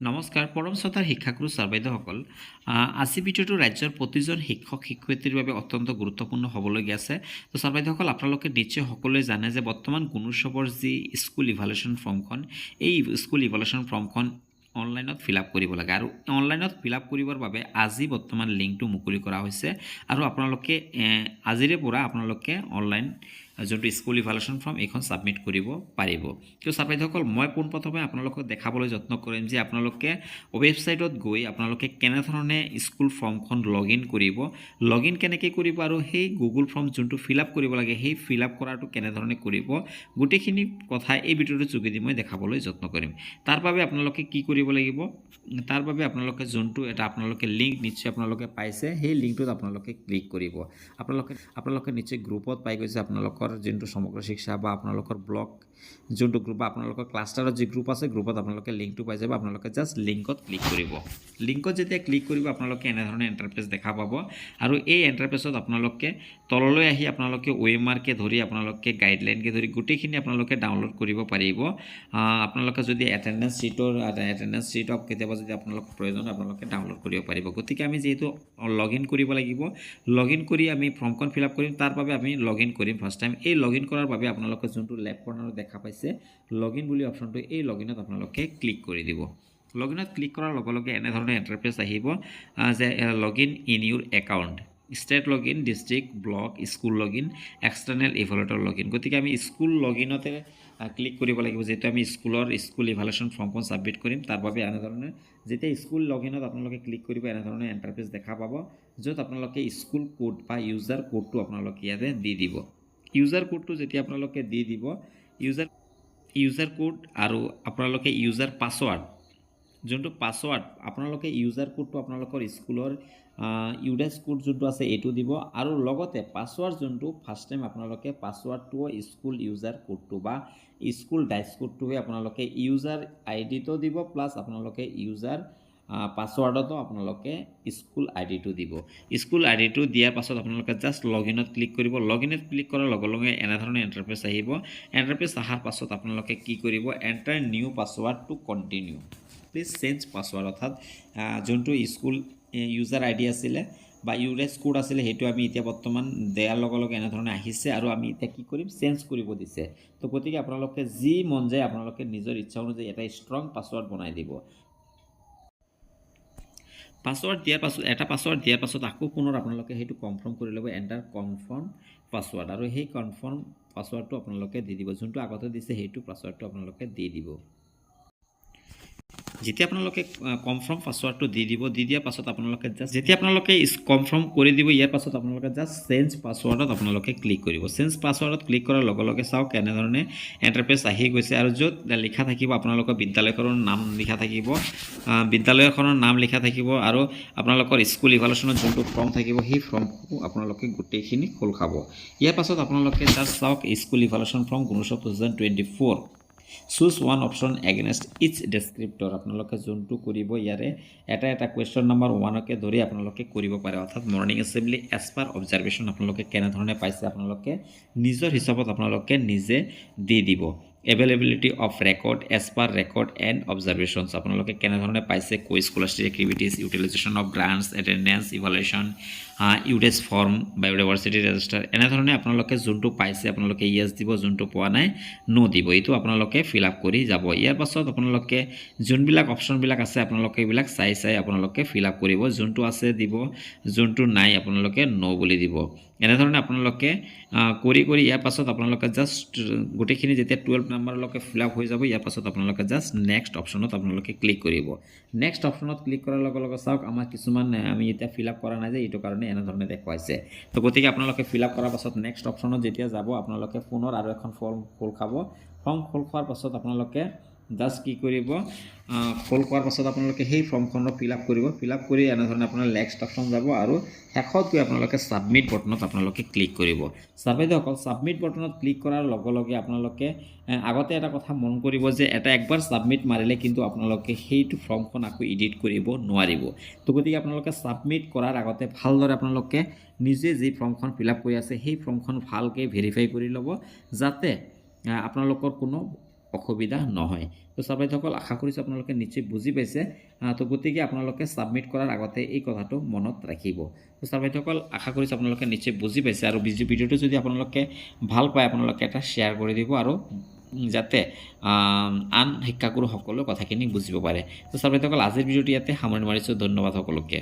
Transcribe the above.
নমস্কাৰ পৰম শ্ৰদ্ধাৰ শিক্ষাগুৰু ছাৰ বাইদেউসকল আজি ভিডিঅ'টো ৰাজ্যৰ প্ৰতিজন শিক্ষক শিক্ষয়িত্ৰীৰ বাবে অত্যন্ত গুৰুত্বপূৰ্ণ হ'বলগীয়া আছে। তো ছাৰ বাইদেউসকল আপোনালোকে নিশ্চয় সকলোৱে জানে যে বৰ্তমান গুণোৎসৱৰ যি স্কুল ইভালুৱেশ্যন ফৰ্মখন এই স্কুল ইভালুৱেশ্যন ফৰ্মখন অনলাইনত ফিল আপ কৰিব লাগে আৰু অনলাইনত ফিল আপ কৰিবৰ বাবে আজি বৰ্তমান লিংকটো মুকলি কৰা হৈছে আৰু আপোনালোকে আজিৰে পৰা আপোনালোকে অনলাইন যোনটো স্কুল ইভালুৱেশ্যন ফৰ্ম এইখন ছাবমিট কৰিব পাৰিব। তো ছাৰ বাইদেউসকল মই পোনপ্ৰথমে আপোনালোকক দেখাবলৈ যত্ন কৰিম যে আপোনালোকে ৱেবছাইটত গৈ আপোনালোকে কেনেধৰণে স্কুল ফৰ্মখন লগ ইন কৰিব, লগ ইন কেনেকৈ কৰিব আৰু সেই গুগল ফৰ্ম যোনটো ফিল আপ কৰিব লাগে সেই ফিল আপ কৰাটো কেনেধৰণে কৰিব গোটেইখিনি কথা এই ভিডিঅ'টোৰ যোগেদি মই দেখাবলৈ যত্ন কৰিম। তাৰ বাবে আপোনালোকে কি কৰিব লাগিব, তাৰ বাবে আপোনালোকে যোনটো এটা আপোনালোকে লিংক নিশ্চয় আপোনালোকে পাইছে সেই লিংকটোত আপোনালোকে ক্লিক কৰিব। আপোনালোকে নিশ্চয় গ্ৰুপত পাই গৈছে আপোনালোকৰ যোনটো সমগ্ৰ শিক্ষা বা আপোনালোকৰ ব্লগ যোনটো গ্ৰুপ বা আপোনালোকৰ ক্লাষ্টাৰত যি গ্ৰুপ আছে গ্ৰুপত আপোনালোকে লিংকটো পাই যাব। আপোনালোকে জাষ্ট লিংকত ক্লিক কৰিব। লিংকত যেতিয়া ক্লিক কৰিব আপোনালোকে এনেধৰণে এণ্টাৰপেজ দেখা পাব আৰু এই এণ্টাৰপেজত আপোনালোকে তললৈ আহি আপোনালোকে OMRকে ধৰি আপোনালোকে গাইডলাইনকে ধৰি গোটেইখিনি আপোনালোকে ডাউনলোড কৰিব পাৰিব। আপোনালোকে যদি এটেণ্ডেঞ্চ শ্বীটক কেতিয়াবা যদি আপোনালোকৰ প্ৰয়োজন আপোনালোকে ডাউনলোড কৰিব পাৰিব। গতিকে আমি যিহেতু লগ ইন কৰিব লাগিব, লগ ইন কৰি আমি ফৰ্মখন ফিল আপ কৰিম, তাৰ বাবে আমি লগ ইন কৰিম ফাৰ্ষ্ট টাইম। এই লগ ইন কৰাৰ বাবে আপোনালোকে যোনটো লেফ্ট কৰ্নাৰত দেখা পাইছে লগ ইন বুলি অপশ্যনটো, এই লগ ইনত আপোনালোকে ক্লিক কৰি দিব। লগ ইনত ক্লিক কৰাৰ লগে লগে এনেধৰণে এণ্টাৰপেজ আহিব যে log in your account, state log in, district, block, school log in, external evaluator log in. গতিকে আমি স্কুল লগ ইনতে ক্লিক কৰিব লাগিব যিহেতু আমি স্কুল ইভালুৱেশ্যন ফৰ্মখন ছাবমিট কৰিম। তাৰ বাবে এনেধৰণে যেতিয়া স্কুল লগ ইনত আপোনালোকে ক্লিক কৰিব এনেধৰণে এণ্টাৰপেজ দেখা পাব য'ত আপোনালোকে স্কুল কোড বা ইউজাৰ কোডটো আপোনালোকে ইয়াতে দি দিব। ইউজাৰ কোডটো যেতিয়া আপোনালোকে দি দিব, ইউজাৰ কোড আৰু আপোনালোকে ইউজাৰ পাছৱাৰ্ড, যোনটো পাছৱাৰ্ড আপোনালোকে ইউজাৰ কোডটো আপোনালোকৰ স্কুলৰ ইউডেছ কোড যোনটো আছে এইটো দিব আৰু লগতে পাছৱাৰ্ড যোনটো ফাৰ্ষ্ট টাইম আপোনালোকে পাছৱাৰ্ডটোও স্কুল ইউজাৰ কোডটো বা স্কুল ডাইচ কোডটোৱে আপোনালোকে ইউজাৰ আইডিটো দিব প্লাছ আপোনালোকে ইউজাৰ পাছৱাৰ্ডতো আপোনালোকে স্কুল আইডিটো দিব। স্কুল আইডিটো দিয়াৰ পাছত আপোনালোকে জাষ্ট লগ ইনত ক্লিক কৰিব। লগ ইনত ক্লিক কৰাৰ লগে লগে এনেধৰণে এণ্টাৰপেজ আহিব। এণ্টাৰপেজ অহাৰ পাছত আপোনালোকে কি কৰিব, enter new password to continue, please change password, অৰ্থাৎ যোনটো স্কুল ইউজাৰ আইডি আছিলে বা ইউৰেছ কোড আছিলে সেইটো আমি এতিয়া বৰ্তমান দিয়াৰ লগে লগে এনেধৰণে আহিছে আৰু আমি এতিয়া কি কৰিম, চেঞ্জ কৰিব দিছে। তো গতিকে আপোনালোকে যি মন যায় আপোনালোকে নিজৰ ইচ্ছা অনুযায়ী এটা ষ্ট্ৰং পাছৱাৰ্ড বনাই দিব। পাছৱাৰ্ড দিয়াৰ পাছত আকৌ পুনৰ আপোনালোকে সেইটো কনফাৰ্ম কৰি ল'ব, এণ্টাৰ কনফাৰ্ম পাছৱাৰ্ড, আৰু সেই কনফাৰ্ম পাছৱাৰ্ডটো আপোনালোকে দি দিব। যোনটো আগতে দিছে সেইটো পাছৱাৰ্ডটো আপোনালোকে দি দিব। যেতিয়া আপোনালোকে কনফাৰ্ম পাছৱাৰ্ডটো দি দিব, দি দিয়াৰ পাছত আপোনালোকে জাষ্ট যেতিয়া আপোনালোকে কনফাৰ্ম কৰি দিব ইয়াৰ পাছত আপোনালোকে জাষ্ট চেঞ্জ পাছৱাৰ্ডত আপোনালোকে ক্লিক কৰিব। চেঞ্জ পাছৱাৰ্ডত ক্লিক কৰাৰ লগে লগে চাওক কেনেধৰণে এণ্টাৰপেজ আহি গৈছে আৰু য'ত লিখা থাকিব আপোনালোকৰ বিদ্যালয়খনৰ নাম লিখা থাকিব, লিখা থাকিব আৰু আপোনালোকৰ স্কুল ইভালুৱেশ্যনত যোনটো ফৰ্ম থাকিব সেই ফৰ্মসমূহ আপোনালোকে গোটেইখিনি খোল খাব। ইয়াৰ পাছত আপোনালোকে জাষ্ট চাওক school evaluation form Gunotsav 2024, choose one option against each descriptor. আপোনালোকে যোনটো কৰিব ইয়াৰে এটা কুৱেশ্যন নম্বৰ 1কে ধৰি আপোনালোকে কৰিব পাৰে, অৰ্থাৎ morning assembly as per observation আপোনালোকে কেনেধৰণে পাইছে আপোনালোকে নিজৰ হিচাপত আপোনালোকে নিজে দি দিব। Availability of record as per record and observations, আপোনালোকে কেনেধৰণে পাইছে, co scholarship activities, utilisation of grants, attendance, evaluation, UDISE form, biodiversity register, এনেধৰণে আপোনালোকে যোনটো পাইছে আপোনালোকে ইয়েছ দিব, যোনটো পোৱা নাই ন' দিব। এইটো আপোনালোকে ফিল আপ কৰি যাব। ইয়াৰ পাছত আপোনালোকে যোনবিলাক অপশ্যনবিলাক আছে আপোনালোকে এইবিলাক চাই আপোনালোকে ফিল আপ কৰিব। যোনটো আছে দিব, যোনটো নাই আপোনালোকে ন' বুলি দিব। এনেধৰণে আপোনালোকে কৰি ইয়াৰ পাছত আপোনালোকে জাষ্ট গোটেইখিনি যেতিয়া 12 নম্বৰলৈকে ফিল আপ হৈ যাব ইয়াৰ পাছত আপোনালোকে জাষ্ট নেক্সট অপশ্যনত আপোনালোকে ক্লিক কৰিব। নেক্সট অপশ্যনত ক্লিক কৰাৰ লগে লগে চাওক আমাৰ কিছুমান আমি এতিয়া ফিল আপ কৰা নাই যে এইটো কাৰণে এনেধৰণে দেখুৱাইছে। তো গতিকে আপোনালোকে ফিল আপ কৰাৰ পাছত নেক্সট অপশ্যনত যেতিয়া যাব আপোনালোকে পুনৰ আৰু এখন ফৰ্ম খোল খাব। ফৰ্ম খোল খোৱাৰ পাছত আপোনালোকে জাষ্ট কি কৰিব, খোল খোৱাৰ পাছত আপোনালোকে সেই ফৰ্মখনৰ ফিল আপ কৰিব। ফিল আপ কৰি এনেধৰণে আপোনাৰ নেক্সট অপশ্যন যাব আৰু শেষত গৈ আপোনালোকে ছাবমিট বটনত আপোনালোকে ক্লিক কৰিব। বাইদেউসকল ছাবমিট বটনত ক্লিক কৰাৰ লগে লগে আপোনালোকে আগতে এটা কথা মন কৰিব যে একবাৰ ছাবমিট মাৰিলে কিন্তু আপোনালোকে সেইটো ফৰ্মখন আকৌ এডিট কৰিব নোৱাৰিব। তো গতিকে আপোনালোকে ছাবমিট কৰাৰ আগতে ভালদৰে আপোনালোকে নিজে যি ফৰ্মখন ফিল আপ কৰি আছে সেই ফৰ্মখন ভালকৈ ভেৰিফাই কৰি ল'ব যাতে আপোনালোকৰ কোনো অসুবিধা নহয়। তো ছাৰ বাইদেউসকল আশা কৰিছোঁ আপোনালোকে নিশ্চয় বুজি পাইছে। তো গতিকে আপোনালোকে ছাবমিট কৰাৰ আগতে এই কথাটো মনত ৰাখিব। তো ছাৰ বাইদেউসকল আশা কৰিছোঁ আপোনালোকে নিশ্চয় বুজি পাইছে, আৰু ভিডিঅ'টো যদি আপোনালোকে ভাল পায় আপোনালোকে এটা শ্বেয়াৰ কৰি দিব, আৰু যাতে আন শিক্ষাগুৰুসকলেও কথাখিনি বুজিব পাৰে। তো ছাৰ বাইদেউসকল আজিৰ ভিডিঅ'টো ইয়াতে সামৰণি মাৰিছোঁ। ধন্যবাদ সকলোকে।